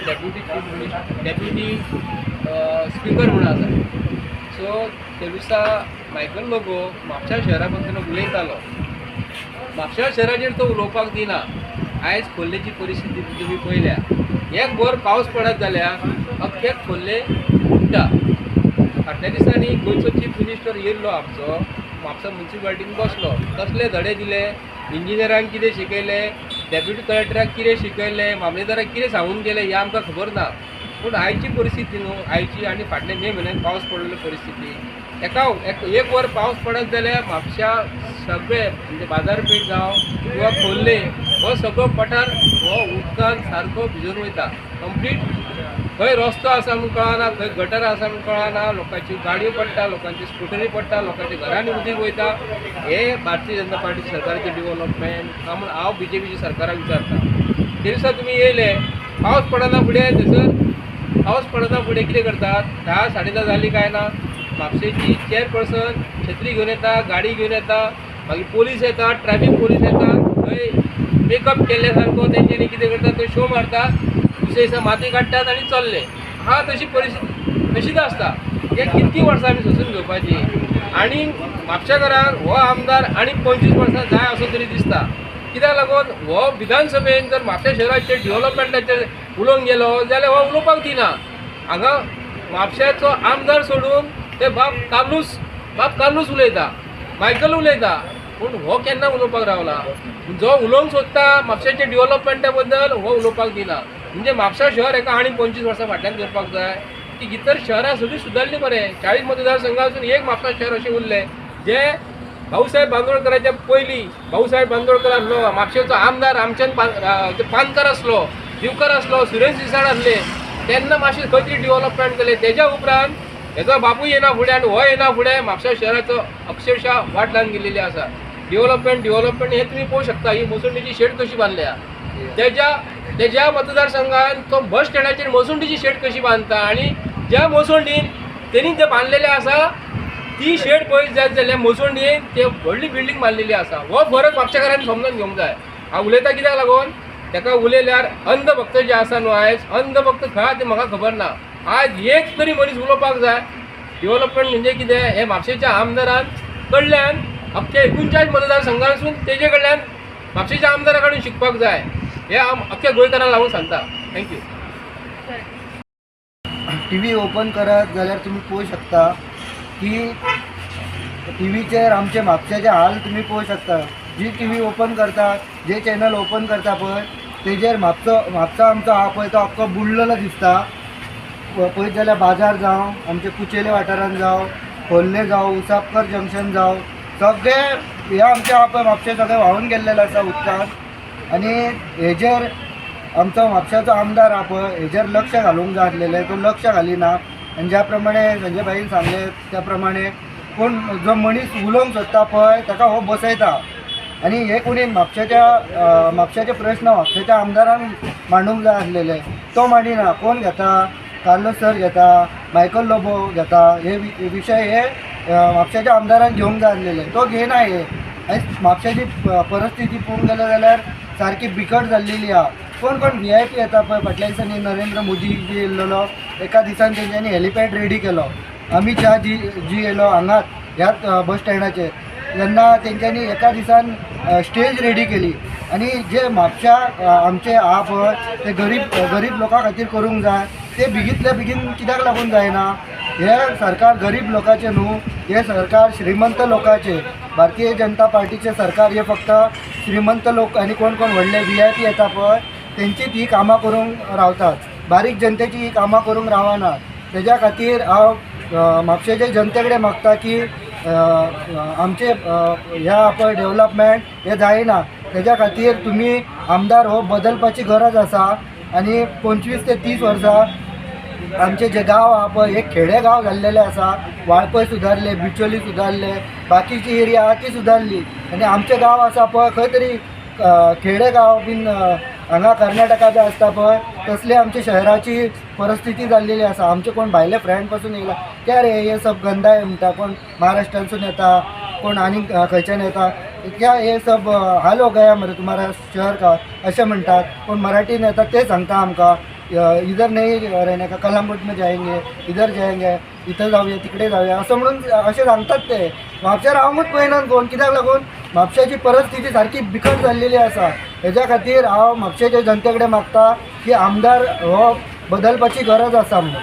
Deputy speaker म्हणून आसा. So ते दिसा मायकल लोबो म्हापशा शहरा बद्दल उलयतालो. म्हापशा शहराचेर तो उलोवपाक दिना. आयज खोर्लेची परिस्थिती तुम्ही पळयल्या. एक वर पावस पडत जाल्यार अख्खे खोर्ले बुडटा. फाटल्या दिसांनी गोंयचो चीफ मिनिस्टर येयल्लो आमचो म्हापसा म्युन्सिपाल्टीन बसलो. कसले धडे दिले, इंजिनियरांक कितें शिकयले, डेप्युटी कलेक्टराक कितें शिकयले, मामलेदाराक कितें सांगून गेले हें आमकां खबर ना. पूण आयची परिस्थिती न्हू, आयची आनी फाटल्या मे म्हयन्यान पावस पडलेली परिस्थिती. एक वर पावस पडत जाल्यार म्हापशा सगळे म्हणजे बाजारपेठ जावं किंवा खोर्ले हो सगळो पठार हो उदकान सारको भिजून वयता. कंप्लीट खंय रस्तो आसा म्हूण कळना, खंय गटर आसा म्हूण कळना. लोकांची गाडयो पडटा, लोकांची स्कुटरी पडटा, लोकांच्या घरांनी उदीक वयता. हे भारतीय जनता पार्टी सरकाराचें डिव्हलपमेंट काय म्हूण हांव BJPच्या सरकाराक विचारता. ते दिसा तुमी येयले, पावस पडना फुडें थंयसर पावस पडना फुडें कितें करतात? 10 10:30 जाली काय ना, म्हापशेची चेअरपर्सन छत्री घेवन येता, गाडी घेवन येता, मागीर पोलीस येता, ट्रॅफिक पोलीस येता. थंय मेकअप केल्ले सारको तेंच्यांनी कितें करतात, थंय शो मारतात, दुसऱ्या दिसा माती काडटात आनी चल्ले. हा तशी परिस्थिती तशीच आसता. हे कितकी वर्सां आमी सोंसून घेवपाची? आनी म्हापशेकारांक हो आमदार आनी 25 वर्सां जाय असो तरी दिसता. कित्याक लागून हो विधानसभेन जर म्हापशा शहराचेर डेव्हलपमेंटाचेर उलोवंक गेलो जाल्यार हो उलोवपाक दिना. हांगा म्हापश्याचो आमदार सोडून ते बाब कार्लूस उलयता, मायकल उलयता. पूण हो केन्ना उलोवपाक रावला? जो उलोवंक सोदता म्हापशाच्या डेव्हलपमेंटा बद्दल हो उलोवपाक दिना. म्हणजे म्हापशा शहर हेका आनी 25 वर्सां फाटल्यान करपाक जाय की इतर शहरां सगळीं सुदारली मरे. 40 मतदारसंघांसून एक म्हापशा शहर अशें उरलें जे भाऊसाहेब बांदोडकराच्या पयलीं भाऊसाहेब बांदोडकर आसलो, म्हापशेचो आमदार रामचंद पानकर आसलो, दिवकर आसलो, सुरेश दिसाळ आसले. तेन्ना मातशें खंय तरी डेव्हलपमेंट केलें. तेज्या उपरांत हेजो बापूय येना फुडें आनी हो येना फुडें म्हापशा शहराचो अक्षरशः वाट लावन गेलेली आसा. डेव्हलपमेंट हे तुम्ही पळोवंक शकता. ही मोसंडीची शेड कशी बांदल्या, तेज्या मतदारसंघान तो बस स्टँडाचेर मोसंडीची शेड कशी बांदता. आनी ज्या मोसंडीन तेणी जे बांदलेले आसा ती शेड पळयत जायत जाल्यार मोसंडीन ते व्हडली बिल्डींग बांदलेली आसा. हो फरक म्हापशेकारांनी समजून घेवंक जाय. हांव उलयता कित्याक लागून ताका उलयल्यार अंधभक्त जे आसा न्हू आयज अंधभक्त खंय ते म्हाका खबर ना. आज एक तरी मनीस उलोवपाक जाय डेव्हलपमेंट म्हणजे कितें हें म्हापशेच्या आमदारान कडल्यान अख्ख्या 39 मतदारसंघांसून तेजे कडल्यान म्हापशेच्या आमदारा कडून शिकपाक जाय. हे हांव अख्ख्या गोंयकारांक लागून सांगता. थँक्यू. TV ओपन करत जाल्यार तुम्ही पळोवंक शकता की टीव्हीचेर आमचे म्हापशाचे हाल तुम्ही पळोवंक शकता. जी TV ओपन करता, जे चॅनल ओपन करता पळय तेजेर म्हापसा आमचो हा पळय तो अख्खो बुडलेलो दिसता. पळयत जाल्यार बाजार जावं, आमचे कुचेले वाठारांत जावं, खोर्ले जावं, उसापकर जंक्शन जावं, सगळे हे आमचे हा पळय म्हापशे सगळे व्हांवून गेल्लेले आसा उदकान. आनी हेजेर आमचो म्हापशाचो आमदार हा पळय हेजेर लक्ष घालूंक जाय आसलेलें, तो लक्ष घालिना. आनी ज्या प्रमाणे संजय भाईन सांगले त्या प्रमाणे कोण जो मनीस उलोवंक सोदता पळय ताका हो बसयता. आनी हे कोणी म्हापशाचे प्रश्न म्हापशाच्या आमदारान मांडूंक जाय आसलेले, तो मांडिना. कोण घेता? कार्लोस सर घेता, मायकल लोबो घेता. हे विशय हे म्हापशाच्या आमदारान घेवंक जाय आसलेले, तो घेयना. हे आयज म्हापशाची परिस्थिती पळोवंक गेले जाल्यार सारकी बिकट जाल्लेली आहा. कोण VIP येता पळय. फाटल्या दिसांनी नरेंद्र मोदी जी येयल्लो एका दिसान तेंच्यांनी हेलिपॅड रेडी केलो. अमित शाह जी येयलो हांगाच ह्याच बस स्टँडाचेर जेन्ना तेंच्यांनी एका दिसान स्टेज रेडी केली. आनी जे म्हापशा आमचे हा पळय ते गरीब लोकां खातीर करूंक जाय. ते बेगींतल्या बेगीन कित्याक लागून जायना? हे सरकार गरीब लोकांचे न्हू, हे सरकार श्रीमंत लोकांचे. भारतीय जनता पार्टीचे सरकार हे फक्त श्रीमंत लोक आनी कोण व्हडले VIP येता पळय तेंचीच ही कामां करूंक रावतात. बारीक जनतेची ही कामां करूंक रावना. तेज्या खातीर हांव म्हापशेचे जनते कडेन मागता की आमचे ह्या पळय डेव्हलपमेंट हे जायना. तेज्या खातीर तुमी आमदार हो बदलपाची गरज आसा. आनी 25 ते 30 वर्सां आमचे जे गांव हा पळय एक खेडेगांव जाल्लेले आसा. वाळपय सुदारले, बिचोली सुदारले, बाकीची एरिया आहा ती सुदारली. आनी आमचे गांव आसा पळय खंय तरी खेडेगांव बीन हांगा कर्नाटका बी आसता पळय तसले आमच्या शहराची परिस्थिती जाल्लेली आसा. आमचे कोण भायले फ्रेंड पासून येयला क्या रे ये सब गंदा है म्हणटा. कोण महाराष्ट्रांसून येता, कोण आनी खंयच्यान येता. क्या ये सब हाल हो गया मरे तुम्हारा शहर का अशें म्हणटात. कोण मराठीन येता ते सांगता आमकां. इधर नाही रहने का कलामपूट में जाएंगे इधर जाएंगे इथं जाऊया तिकडे जाऊया असं म्हणून असे सांगतात ते. म्हापशा रावंकूच पळयनात कोण, कित्याक लागून म्हापशाची परिस्थिती सारखी बिकट जाल्लेली आसा. हेज्या खातीर हांव म्हापशेच्या जनते कडेन मागता की आमदार हो बदलपाची गरज आसा म्हणून.